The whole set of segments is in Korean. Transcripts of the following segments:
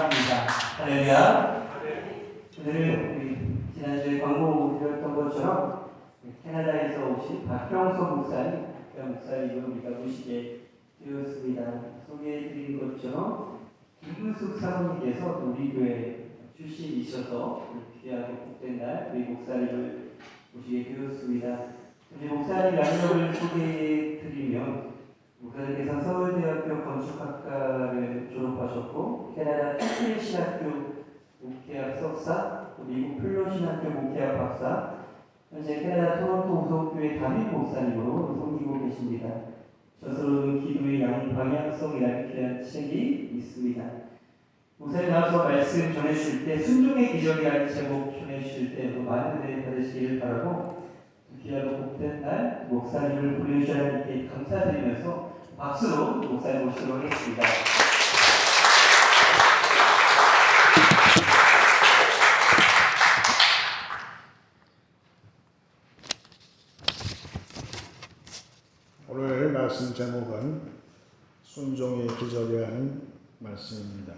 감사합니다. 할렐루야. 오늘 우리 지난주에 광고 드렸던 것처럼 캐나다에서 오신 박경석 목사님을 우리가 모시게 되었습니다. 소개해드린 것처럼 김문숙 사모님께서 우리 교회 출신이셔서 귀하고 복된 날 우리 목사님을 모시게 되었습니다. 우리 목사님 양력을 소개해드리면 목사님께서 서울대학교 건축학과를 졸업하셨고 캐나다 TPL신학교 목회학 석사, 미국 플로신학교 목회학 박사, 현재 캐나다 토론토 우석교회 담임 목사님으로 섬기고 계십니다. 저서로는 기도의 양방향성이라는 귀한 책이 있습니다. 목사님 나와서 말씀 전해주실 때 순종의 기적이라는 제목 전해주실 때 많은 은혜 받으시기를 바라고 귀하고 복된 날 목사님을 보내주셔야 하니께 감사드리면서 박수로 목사님 모시도록 하겠습니다. 오늘 말씀 제목은 순종의 기적이라는 말씀입니다.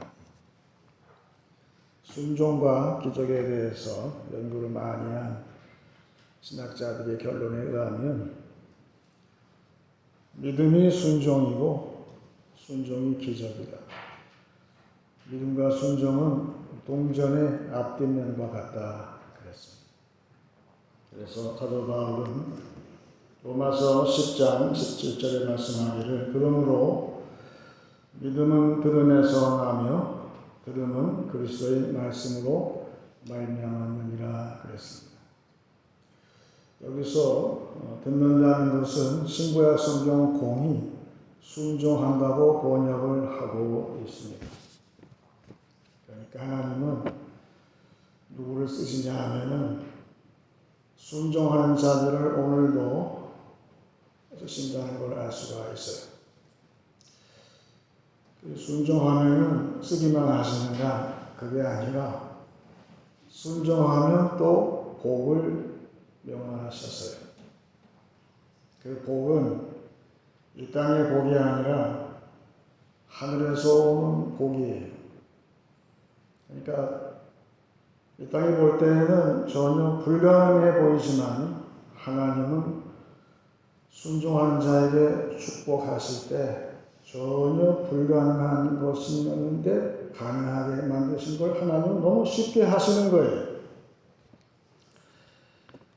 순종과 기적에 대해서 연구를 많이 한 신학자들의 결론에 의하면 믿음이 순종이고 순종이 기적이다. 믿음과 순종은 동전의 앞뒷면과 같다 그랬습니다. 그래서 사도 바울은 로마서 10장 17절에 말씀하기를 그러므로 믿음은 들음에서 나며 들음은 그리스도의 말씀으로 말미암았느니라 그랬습니다. 여기서 듣는다는 것은 신구약 성경 공이 순종한다고 번역을 하고 있습니다. 그러니까 하나님은 누구를 쓰시냐 하면은 순종하는 자들을 오늘도 쓰신다는 걸 알 수가 있어요. 순종하면 쓰기만 하시는가? 그게 아니라 순종하면 또 복을 명하셨어요. 그 복은 이 땅의 복이 아니라 하늘에서 오는 복이에요. 그러니까 이 땅에 볼 때는 전혀 불가능해 보이지만 하나님은 순종하는 자에게 축복하실 때 전혀 불가능한 것이었는데 가능하게 만드신 걸 하나님은 너무 쉽게 하시는 거예요.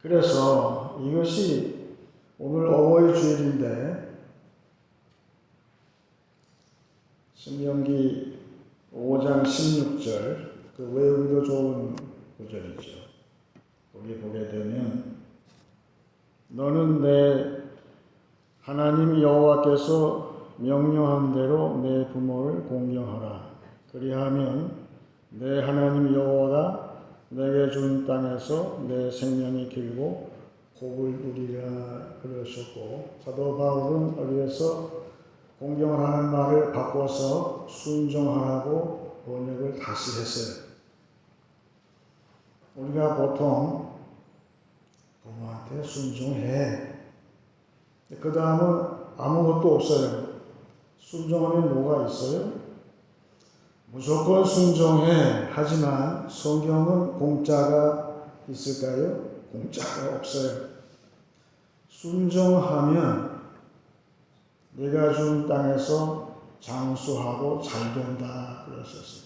그래서 이것이 오늘 어버이 주일인데 신명기 5장 16절 그 외우기도 좋은 구절이죠. 거기 보게 되면 너는 내 하나님 여호와께서 명령한 대로 내 부모를 공경하라. 그리하면 내 하나님 여호와가 내게 준 땅에서 내 생명이 길고 복을 누리라 그러셨고 사도 바울은 여기에서 공경하라는 말을 바꿔서 순종하라고 번역을 다시 했어요. 우리가 보통 부모한테 순종해. 그 다음은 아무것도 없어요. 순종하면 뭐가 있어요? 무조건 순종해. 하지만 성경은 공짜가 있을까요? 공짜가 없어요. 순종하면 내가 준 땅에서 장수하고 잘 된다 그러셨어요.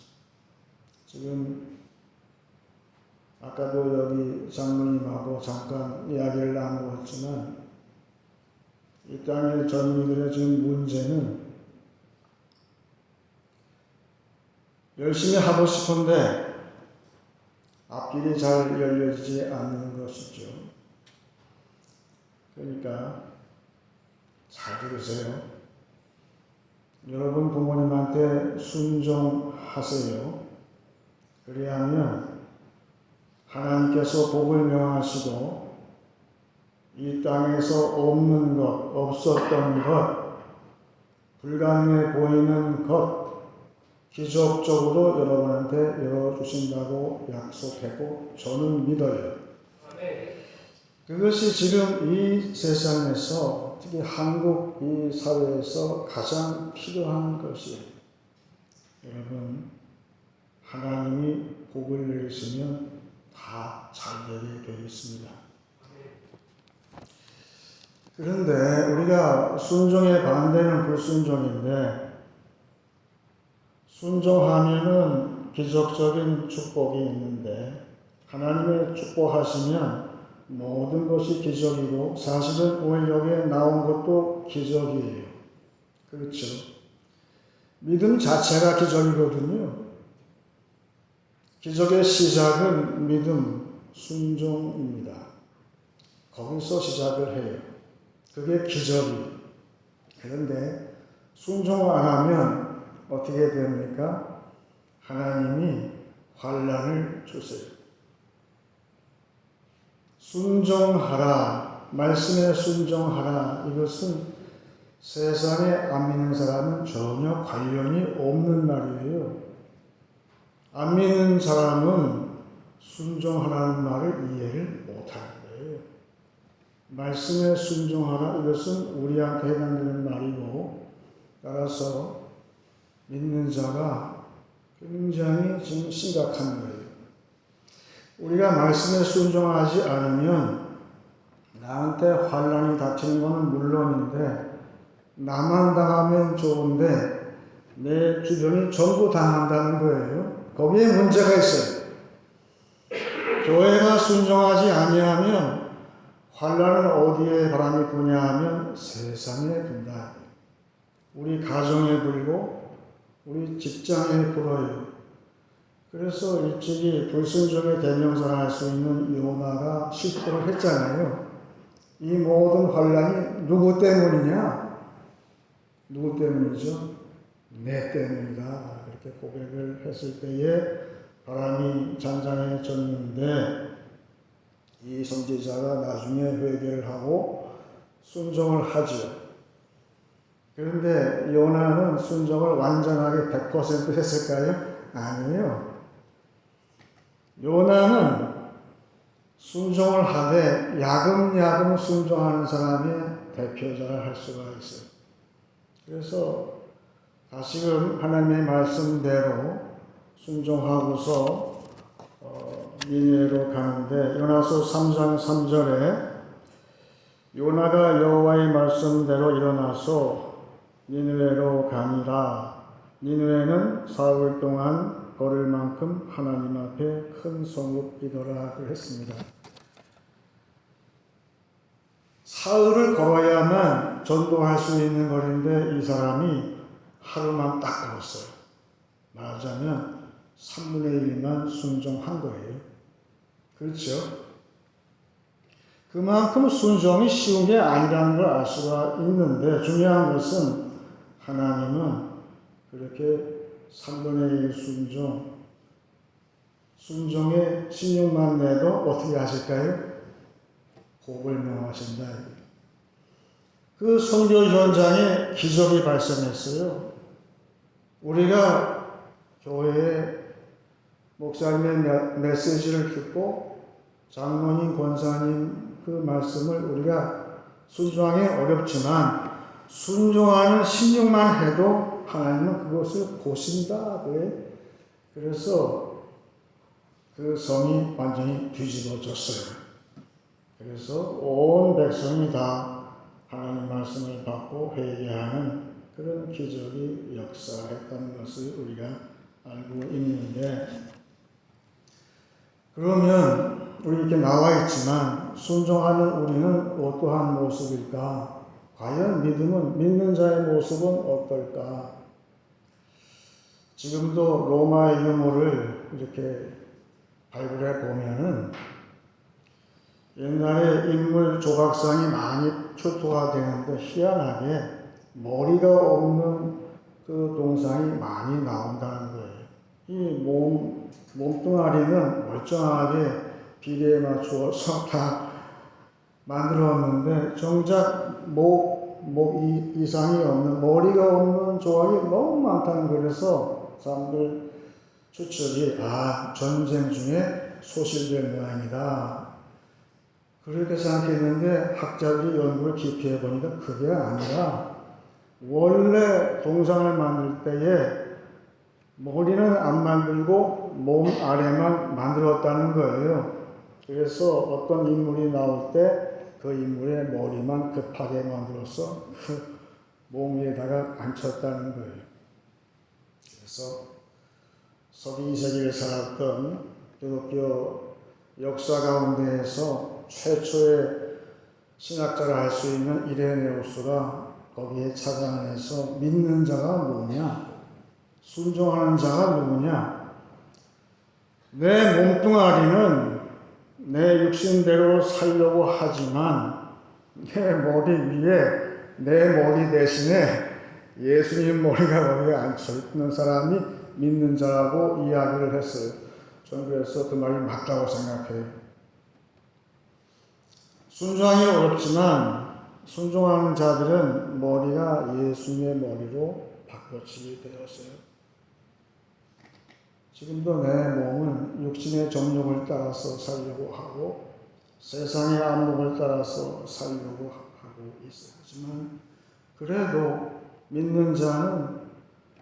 지금 아까도 여기 장로님하고 잠깐 이야기를 나누었지만 이 땅의 젊은이들의 지금 문제는 열심히 하고 싶은데 앞길이 잘 열려지지 않는 것이죠. 그러니까 잘 들으세요. 여러분 부모님한테 순종하세요. 그리하면 하나님께서 복을 명하시고 이 땅에서 없는 것, 없었던 것, 불가능해 보이는 것 기적적으로 여러분한테 열어주신다고 약속했고 저는 믿어요. 그것이 지금 이 세상에서 특히 한국 이 사회에서 가장 필요한 것이에요. 여러분 하나님이 복을 내리시면 다 잘되게 되어 있습니다. 그런데 우리가 순종의 반대는 불순종인데, 순종하면은 기적적인 축복이 있는데, 하나님의 축복하시면 모든 것이 기적이고, 사실은 오늘 여기에 나온 것도 기적이에요. 그렇죠? 믿음 자체가 기적이거든요. 기적의 시작은 믿음, 순종입니다. 거기서 시작을 해요. 그게 기적이에요. 그런데 순종을 안 하면 어떻게 됩니까? 하나님이 환난을 주세요. 순종하라, 말씀에 순종하라. 이것은 세상에 안 믿는 사람은 전혀 관련이 없는 말이에요. 안 믿는 사람은 순종하라는 말을 이해를 못하는 거예요. 말씀에 순종하라, 이것은 우리한테 해당되는 말이고, 따라서 믿는 자가 굉장히 지금 심각한 거예요. 우리가 말씀에 순종하지 않으면 나한테 환난이 닥치는 것은 물론인데, 나만 당하면 좋은데 내 주변이 전부 당한다는 거예요. 거기에 문제가 있어요. 교회가 순종하지 아니하면 환난은 어디에 바람이 부냐 하면 세상에 분다. 우리 가정에 불고 우리 직장에 불어요. 그래서 일찍이 불순종의 대명사를 할 수 있는 요나가 실토를 했잖아요. 이 모든 환난이 누구 때문이냐? 누구 때문이죠? 내 때문이다. 그렇게 고백을 했을 때에 바람이 잔잔해졌는데, 이 선지자가 나중에 회개를 하고 순종을 하죠. 그런데 요나는 순종을 완전하게 100% 했을까요? 아니에요. 요나는 순종을 하되 야금야금 순종하는 사람의 대표자를 할 수가 있어요. 그래서 다시금 하나님의 말씀대로 순종하고서 니느웨로 가는데, 요나서 3장 3절에 요나가 여호와의 말씀대로 일어나서 니느웨로 가니라. 니느웨는 사흘 동안 걸을 만큼 하나님 앞에 큰 성읍이더라 그랬습니다. 사흘을 걸어야만 전도할 수 있는 거리인데 이 사람이 하루만 딱 걸었어요. 말하자면 3분의 1만 순종한 거예요. 그렇죠? 그만큼 순종이 쉬운 게 아니라는 걸 알 수가 있는데, 중요한 것은 하나님은 그렇게 3분의 1 순종의 16만 내도 어떻게 하실까요? 복을 명하신다. 그 선교 현장에 기적이 발생했어요. 우리가 교회에 목사님의 메시지를 듣고 장로님, 권사님 그 말씀을 우리가 순종하기 어렵지만 순종하는 16만 해도 하나님은 그것을 보신다. 그래서 그 성이 완전히 뒤집어졌어요. 그래서 온 백성이 다 하나님 말씀을 받고 회개하는 그런 기적이 역사했다는 것을 우리가 알고 있는데, 그러면 우리 이렇게 나와 있지만 순종하는 우리는 어떠한 모습일까? 과연 믿는 자의 모습은 어떨까? 지금도 로마의 유물을 이렇게 발굴해 보면은 옛날에 인물 조각상이 많이 출토가 되는데 희한하게 머리가 없는 그 동상이 많이 나온다는 거예요. 이 몸뚱아리는 멀쩡하게 비례에 맞추어서 다 만들었는데 정작 목 이상이 없는, 머리가 없는 조각이 너무 많다는 거예요. 그래서 사람들 추측이 전쟁 중에 소실된 모양이다. 그렇게 생각했는데 학자들이 연구를 깊이 해보니까 그게 아니라 원래 동상을 만들 때에 머리는 안 만들고 몸 아래만 만들었다는 거예요. 그래서 어떤 인물이 나올 때 그 인물의 머리만 급하게 만들어서 그 몸 위에다가 앉혔다는 거예요. 그래서 서기 2세기를 살았던 기독교 역사 가운데에서 최초의 신학자라 할 수 있는 이레네우스가 거기에 착안해서 믿는 자가 누구냐? 순종하는 자가 누구냐? 내 몸뚱아리는 내 육신대로 살려고 하지만 내 머리 위에 내 머리 대신에 예수님 머리가 거기에 앉혀있는 사람이 믿는 자라고 이야기를 했어요. 저는 그래서 그 말이 맞다고 생각해요. 순종하기 어렵지만 순종하는 자들은 머리가 예수님의 머리로 바꿔치기 되었어요. 지금도 내 몸은 육신의 정욕을 따라서 살려고 하고 세상의 안목을 따라서 살려고 하고 있어요. 하지만 그래도 믿는 자는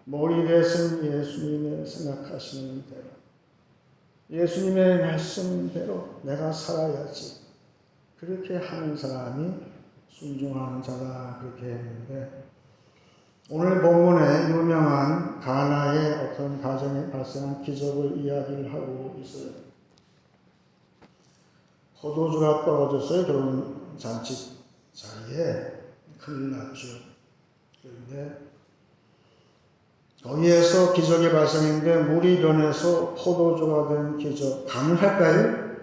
머리 대신 예수님의 생각하시는 대로 예수님의 말씀대로 내가 살아야지 그렇게 하는 사람이 순종하는 자다 그렇게 했는데 오늘 본문에 유명한 가나의 어떤 가정에 발생한 기적을 이야기를 하고 있어요. 포도주가 떨어져서 결혼 잔치 자리에 큰일 났죠. 그런데 거기에서 기적이 발생했는데 물이 변해서 포도주가 된 기적 가능할까요?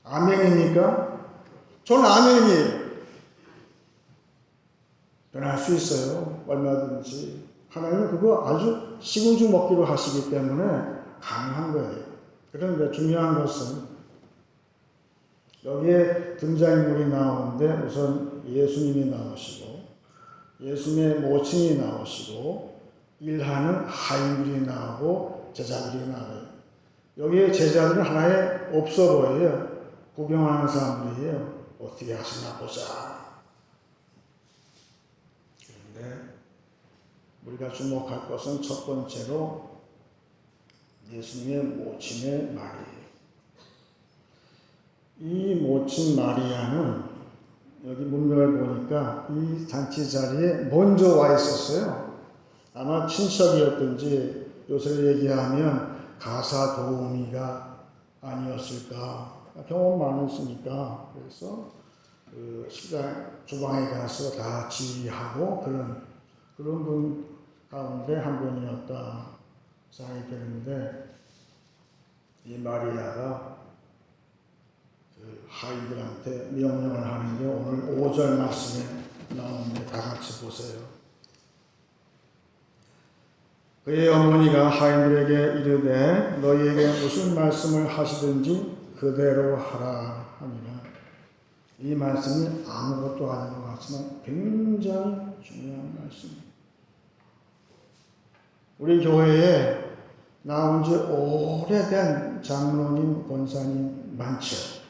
아멘입니까? 저는 아멘이에요. 변할 수 있어요. 얼마든지. 하나님은 그거 아주 시궁죽 먹기로 하시기 때문에 가능한 거예요. 그런데 중요한 것은 여기에 등장인물이 나오는데 우선 예수님이 나오시고 예수님의 모친이 나오시고 일하는 하인들이 나오고 제자들이 나와요. 여기에 제자들은 하나에 없어 보여요. 구경하는 사람들이에요. 어떻게 하시나 보자. 그런데 우리가 주목할 것은 첫 번째로 예수님의 모친의 말이에요. 이 모친 마리아는 여기 문맥을 보니까 이 잔치 자리에 먼저 와 있었어요. 아마 친척이었든지 요새 얘기하면 가사 도우미가 아니었을까. 경험 많으시니까 그래서 그 식당 주방에 가서 다 지휘하고 그런 분 가운데 한 분이었다 생각이 되는데 이 마리아가 그 하인들한테 명령을 하는 게 오늘 5절 말씀에 나오는데 다 같이 보세요. 그의 어머니가 하인들에게 이르되 너희에게 무슨 말씀을 하시든지 그대로 하라 하니라. 이 말씀이 아무것도 아닌 것 같지만 굉장히 중요한 말씀입니다. 우리 교회에 나온 지 오래된 장로님, 권사님 많죠.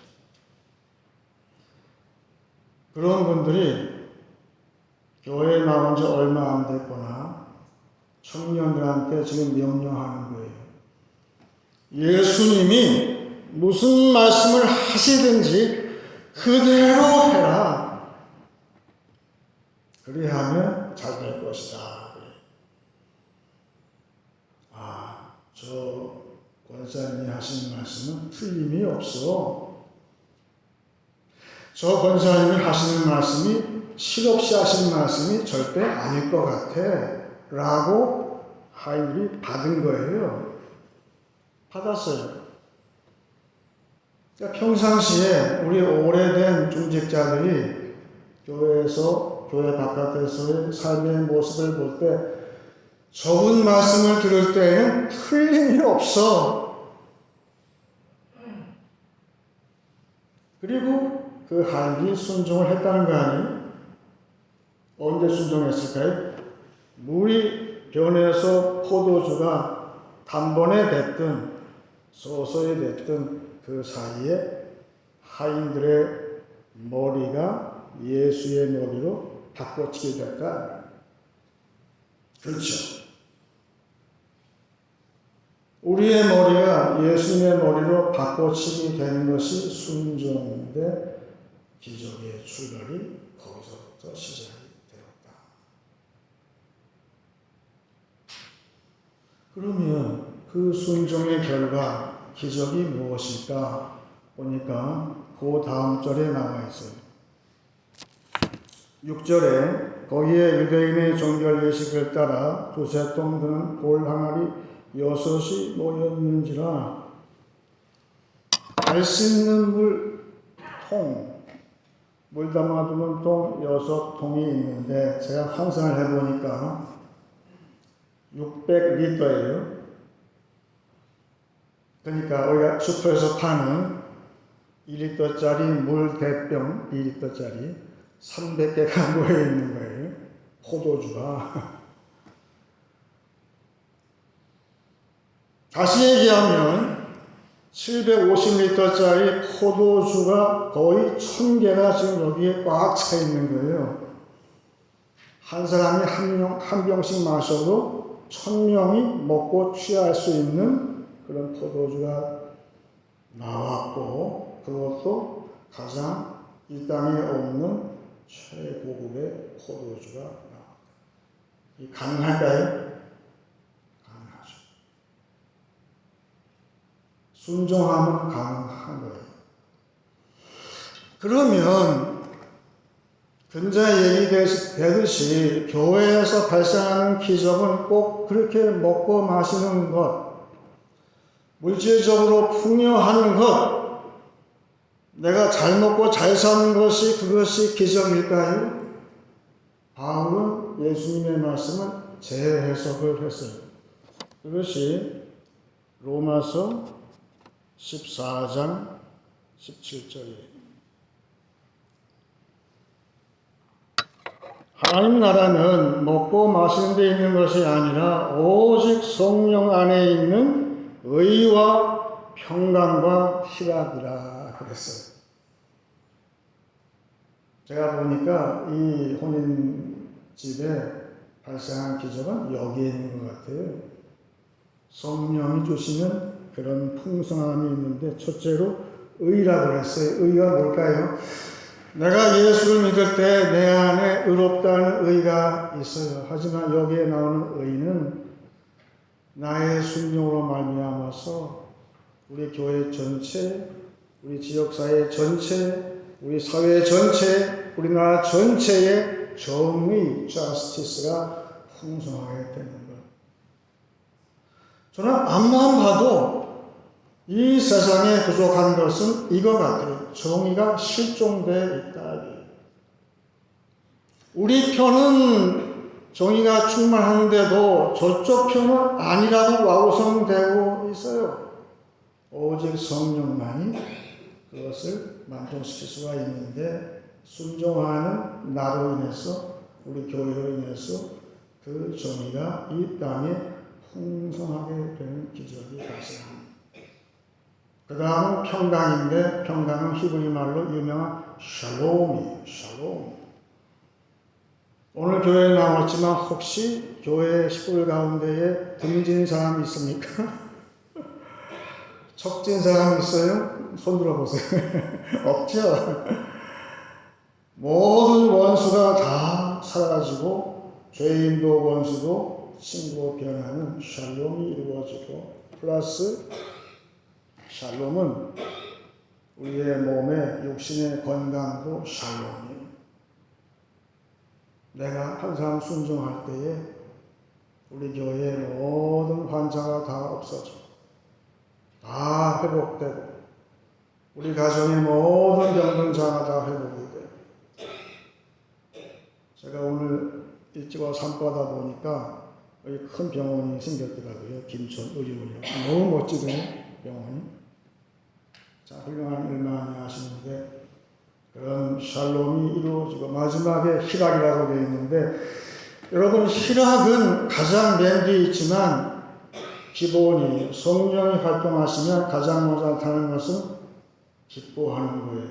그런 분들이 교회에 나온 지 얼마 안 됐거나 청년들한테 지금 명령하는 거예요. 예수님이 무슨 말씀을 하시든지 그대로 해라. 그리하면 잘 될 것이다. 아, 저 권사님이 하시는 말씀은 틀림이 없어. 저 권사님이 하시는 말씀이 실없이 하시는 말씀이 절대 아닐 것 같아. 라고 하인들이 받은 거예요. 받았어요. 그러니까 평상시에 우리 오래된 중직자들이 교회에서, 교회 바깥에서의 삶의 모습을 볼 때 적은 말씀을 들을 때에는 틀림이 없어. 그리고 그 하인들이 순종을 했다는 거 아니에요? 언제 순종했을까요? 물이 변해서 포도주가 단번에 됐든 서서히 됐든 그 사이에 하인들의 머리가 예수의 머리로 바꿔치게 됐다. 그렇죠. 우리의 머리가 예수님의 머리로 바꿔치기 되는 것이 순종인데 기적의 출발이 거기서부터 시작이 되었다. 그러면 그 순종의 결과 기적이 무엇일까 보니까 그 다음 절에 나와 있어요. 6절에 거기에 유대인의 종결 예식을 따라 두세 통 드는 돌 항아리 6이 모였는지라. 발 씻는 물 담아두는 통 6통이 있는데 제가 환산을 해보니까 600리터예요. 그러니까 우리가 슈퍼에서 파는 2리터짜리 물 대병 2리터짜리 300개가 모여있는 거예요. 포도주가. 다시 얘기하면 750리터짜리 포도주가 거의 1000개가 지금 여기에 꽉 차 있는 거예요. 한 사람이 한 병씩 마셔도 1000명이 먹고 취할 수 있는 그런 포도주가 나왔고, 그것도 가장 이 땅에 없는 최고급의 포도주가 나왔다. 이 가능할까요? 가능하죠. 순종하면 가능한 거예요. 그러면 근자에 얘기되듯이 교회에서 발생하는 기적은 꼭 그렇게 먹고 마시는 것, 물질적으로 풍요하는 것, 내가 잘 먹고 잘 사는 것이 그것이 기적일까요? 바울은 예수님의 말씀을 재해석을 했어요. 그것이 로마서 14장 17절이에요. 하나님 나라는 먹고 마시는 데 있는 것이 아니라 오직 성령 안에 있는 의와 평강과 희락이라 그랬어요. 제가 보니까 이 혼인집에 발생한 기적은 여기에 있는 것 같아요. 성령이 주시는 그런 풍성함이 있는데 첫째로 의라고 그랬어요. 의가 뭘까요? 내가 예수를 믿을 때 내 안에 의롭다는 의가 있어요. 하지만 여기에 나오는 의는 나의 순종으로 말미암아서 우리 교회 전체, 우리 지역사회 전체, 우리 사회 전체, 우리나라 전체의 정의, justice가 풍성하게 되는 것. 저는 앞만 봐도 이 세상에 부족한 것은 이거 같아요. 정의가 실종되어 있다. 우리 편은 정의가 충만하는데도 저쪽 편은 아니라고 와우성되고 있어요. 오직 성령만이 그것을 만족시킬 수가 있는데 순종하는 나로 인해서, 우리 교회로 인해서 그 정의가 이 땅에 풍성하게 되는 기적이 발생합니다. 그 다음은 평강인데, 평강은 히브리 말로 유명한 샬롬이에요. 샬롬. 오늘 교회에 나왔지만 혹시 교회 식구들 가운데에 등진 사람 있습니까? 척진 사람 있어요? 손 들어보세요. 없죠? 모든 원수가 다 사라지고 죄인도 원수도 친구로 변하는 샬롬이 이루어지고, 플러스 샬롬은 우리의 몸의 육신의 건강도 샬롬이에요. 내가 항상 순종할 때에 우리 교회의 모든 환자가 다 없어져, 다 회복되고, 우리 가정의 모든 병든자가 다 회복이 돼요. 제가 오늘 일찍 와서 산보다 보니까 여기 큰 병원이 생겼더라고요. 김천 의료원이요. 너무 멋지네요, 병원이. 자, 훌륭한 일 많이 하시는데, 그런 샬롬이 이루어지고 마지막에 희락이라고 되어 있는데, 여러분, 희락은 가장 맨 뒤에 있지만 기본이 성령이 활동하시면 가장 먼저 나타나는 것은 기뻐하는 거예요.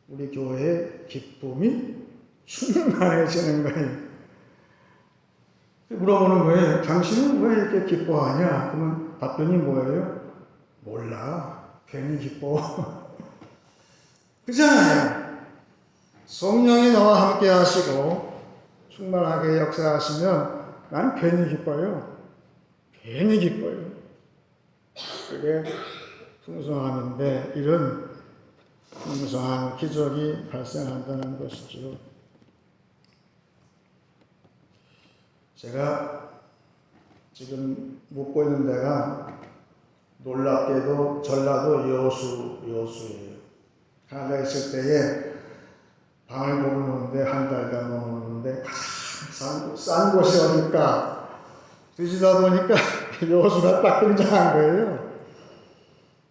우리 교회의 기쁨이 충만해지는 거예요. 물어보는 거예요. 당신은 왜 이렇게 기뻐하냐? 그러면 답변이 뭐예요? 몰라. 괜히 기뻐. 그잖아요. 성령이 나와 함께 하시고 충만하게 역사하시면 난 괜히 기뻐요. 괜히 기뻐요. 그게 풍성함인데 이런 풍성한 기적이 발생한다는 것이죠. 제가 지금 묵고 있는 데가 놀랍게도 전라도 여수예요. 가나다에 있을 때에 방을 머무르는데 한 달간 머무르는데 가장 싼 곳이 어딜까 뒤지다 보니까 여수가 딱 등장한 거예요.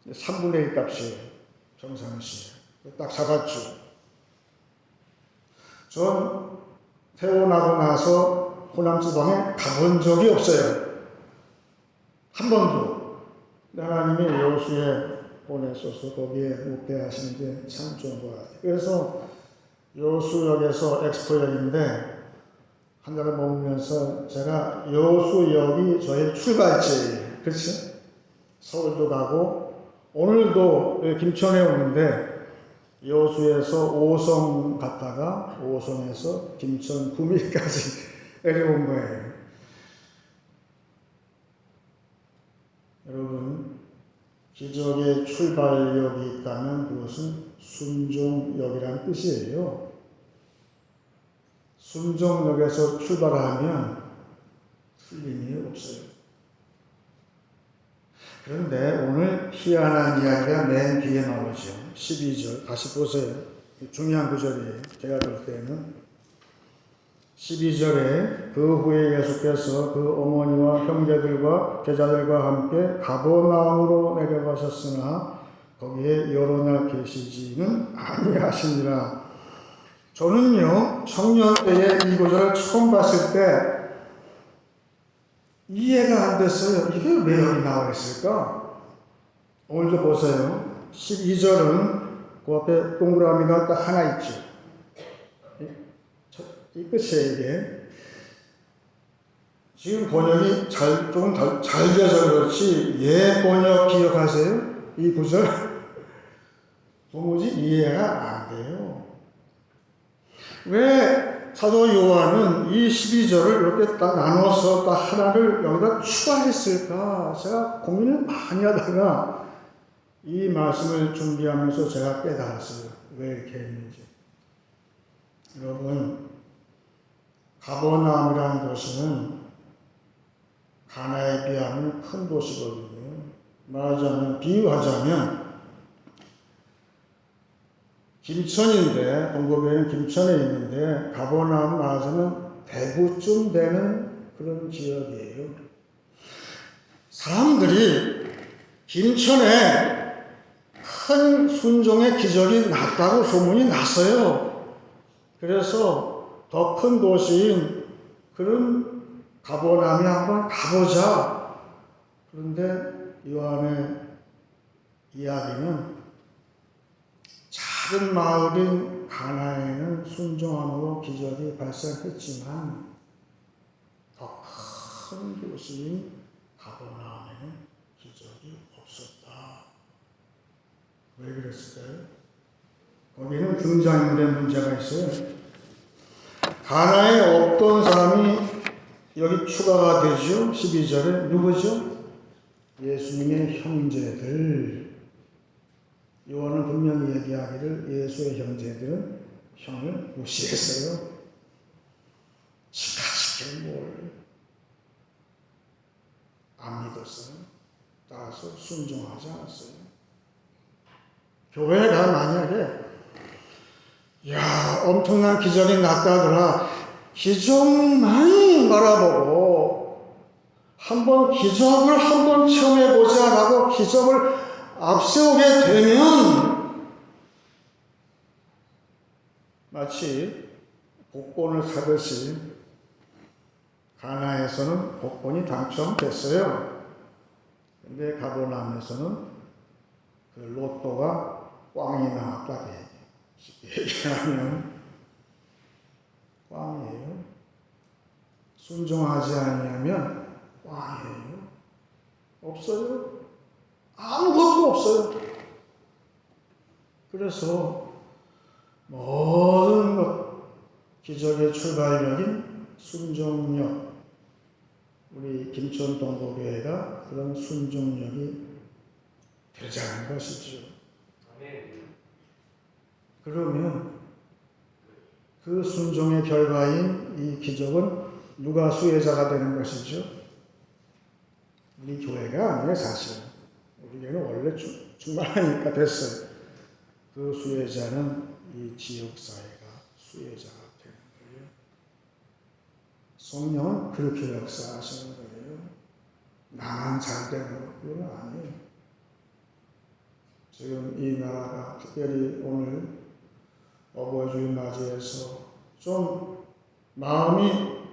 3분의 1 값이에요. 평상시에. 딱 잡았죠. 전 태어나고 나서 호남 지방에 가본 적이 없어요. 한 번도. 하나님이 여수에 보내셔서 거기에 묵게 하시는 게 참 좋은 것 같아요. 그래서 여수역에서 엑스포역인데 한 달을 머물면서 제가 여수역이 저의 출발지예요. 그렇죠? 서울도 가고 오늘도 김천에 오는데 여수에서 오성 갔다가 오성에서 김천 구미까지 내려온 거예요. 여러분, 기적의 출발역이 있다면 그것은 순종역이라는 뜻이에요. 순종역에서 출발하면 틀림이 없어요. 그런데 오늘 희한한 이야기가 맨 뒤에 나오죠. 12절 다시 보세요. 중요한 구절이에요. 제가 볼 때는 12절에 그 후에 예수께서 그 어머니와 형제들과 제자들과 함께 가버나움으로 내려가셨으나 거기에 여러 날 계시지는 아니하시니라. 저는요 청년 때에 이 구절을 처음 봤을 때 이해가 안 됐어요. 이게 왜 여기 나와 있을까? 오늘도 보세요. 12절은 그 앞에 동그라미가 딱 하나 있죠. 이 끝이에요, 이게. 지금 번역이 좀 잘 돼서 그렇지, 번역 기억하세요? 이 구절? 도무지 이해가 안 돼요. 왜 사도 요한은 이 12절을 이렇게 딱 나눠서 딱 하나를 여기다 추가했을까? 제가 고민을 많이 하다가 이 말씀을 준비하면서 제가 깨달았어요. 왜 이렇게 했는지. 여러분, 가버나움이라는 도시는 가나에 비하면 큰 도시거든요. 말하자면, 비유하자면, 김천인데, 동거교회는 김천에 있는데, 가버나움 말하자면 대구쯤 되는 그런 지역이에요. 사람들이 김천에 큰 순종의 기적이 났다고 소문이 났어요. 그래서 더 큰 도시인 그런 가버나움에 한번 가보자. 그런데 요한의 이야기는 작은 마을인 가나에는 순종함으로 기적이 발생했지만 더 큰 도시인 가버나움에는 기적이 없었다. 왜 그랬을까요? 거기는 등장인물의 문제가 있어요. 가나에 없던 사람이 여기 추가가 되죠. 12절에 누구죠? 예수님의 형제들. 요한은 분명히 얘기하기를 예수의 형제들은 형을 무시했어요. 치카치게 뭘 안 믿었어요. 따라서 순종하지 않았어요. 교회가 만약에 엄청난 기적이 났다더라. 기적만 바라보고 기적을 한번 체험해보자라고 기적을 앞세우게 되면 마치 복권을 사듯이 가나에서는 복권이 당첨됐어요. 근데 가버나움에서는 그 로또가 꽝이 나왔다. 쉽게 얘기하면 꽝이에요. 순종하지 않으면 꽝이에요. 없어요. 아무것도 없어요. 그래서 모든 것, 기적의 출발력인 순종력, 우리 김천 동고교회가 그런 순종력이 되자는 것이죠. 그러면 그 순종의 결과인 이 기적은 누가 수혜자가 되는 것이죠? 우리 교회가 아니에요, 사실은. 우리 교회는 원래 충만하니까 됐어요. 그 수혜자는 이 지역사회가 수혜자가 되는 거예요. 성령은 그렇게 역사하시는 거예요. 나만 잘 되는 건 아니에요. 지금 이 나라가 특별히 오늘 어버이주일 맞이해서 좀 마음이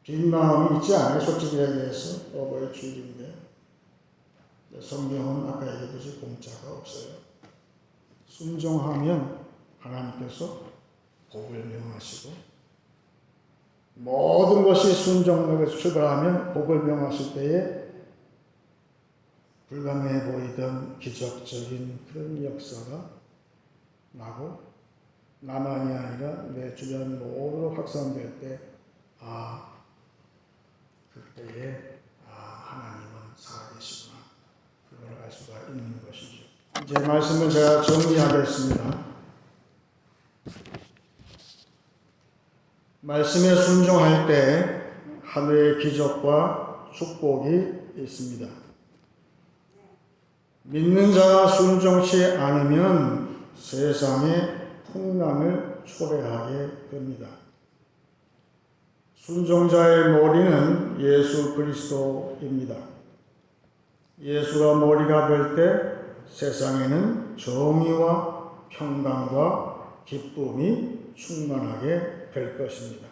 빈 마음이 있지 않아요? 솔직히 얘기해서 어버이주일인데 성경은 아까 얘기했듯이 공짜가 없어요. 순종하면 하나님께서 복을 명하시고 모든 것이 순종력에서 출발하면 복을 명하실 때에 불가능해 보이던 기적적인 그런 역사가 나고 나만이 아니라 내 주변 모두로 확산될 때 그때에 하나님은 살아계시구나 그걸 알 수가 있는 것이죠. 이제 말씀을 제가 정리하겠습니다. 말씀에 순종할 때 하늘의 기적과 축복이 있습니다. 믿는 자가 순종치 않으면 세상의 풍랑을 초래하게 됩니다. 순종자의 머리는 예수 그리스도입니다. 예수가 머리가 될 때 세상에는 정의와 평강과 기쁨이 충만하게 될 것입니다.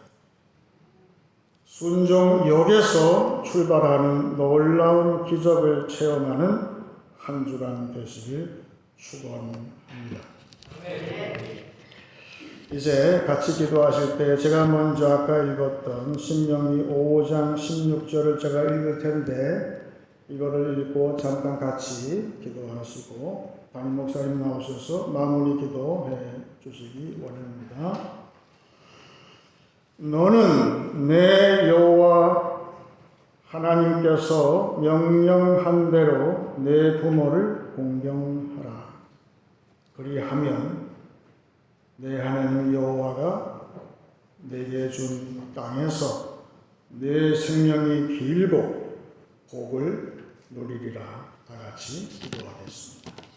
순종역에서 출발하는 놀라운 기적을 체험하는 한 주간 되시길 축원합니다. 이제 같이 기도하실 때 제가 먼저 아까 읽었던 신명기 5장 16절을 제가 읽을 텐데 이거를 읽고 잠깐 같이 기도하시고 담임 목사님 나오셔서 마무리 기도해 주시기 원합니다. 너는 내 여호와 하나님께서 명령한 대로 내 부모를 공경하라. 그리하면 내 하나님 여호와가 내게 준 땅에서 내 생명이 길고 복을 누리리라. 다 같이 기도하겠습니다.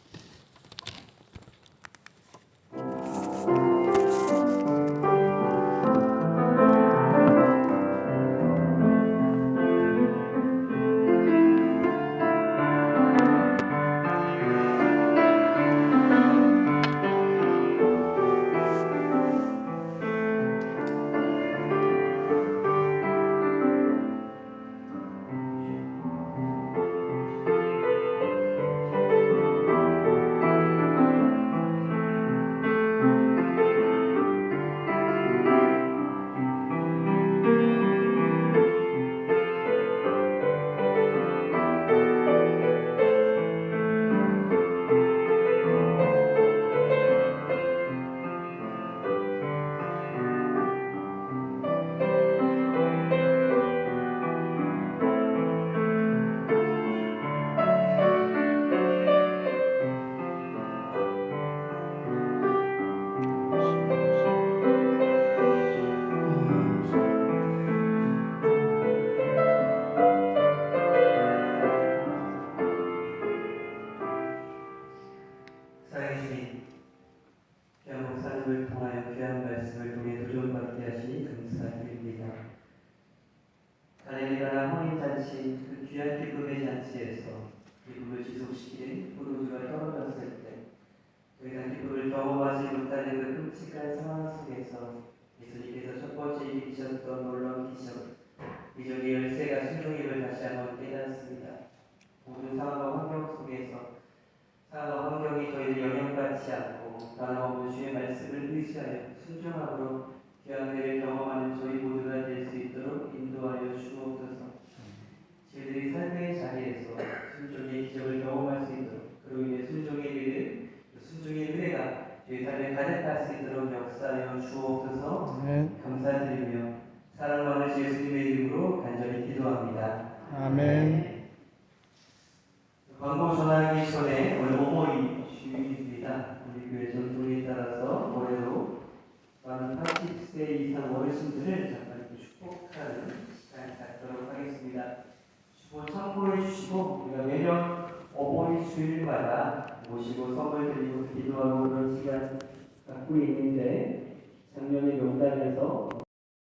그 귀한 기쁨의 잔치에서 기쁨을 지속시키는 포도주가 떨어졌을 때 더 이상 기쁨을 경험하지 못하는 그 끔찍한 상황 속에서 예수님께서 첫 번째 일으키셨던 놀라운 기적의 열쇠가 순종임을 다시 한번 깨닫습니다. 모든 상황과 환경 속에서 상황과 환경이 저희를 영향받지 않고 변함없는 주의 말씀을 의지하여 순종함으로 귀한 은혜를 경험하는 저희 모두가 될 수 있도록 인도하여 주옵소서. 저희들이 삶의 자리에 축복 전하기 전에 오늘 어버이 주일입니다. 우리 교회 전통에 따라서 올해도 만 80세 이상 어르신들을 잠깐 축복하는 시간 갖도록 하겠습니다. 주보 참고해 주시고 우리가 매년 어버이 주일마다 모시고 선물 드리고 기도하고 그런 시간 갖고 있는데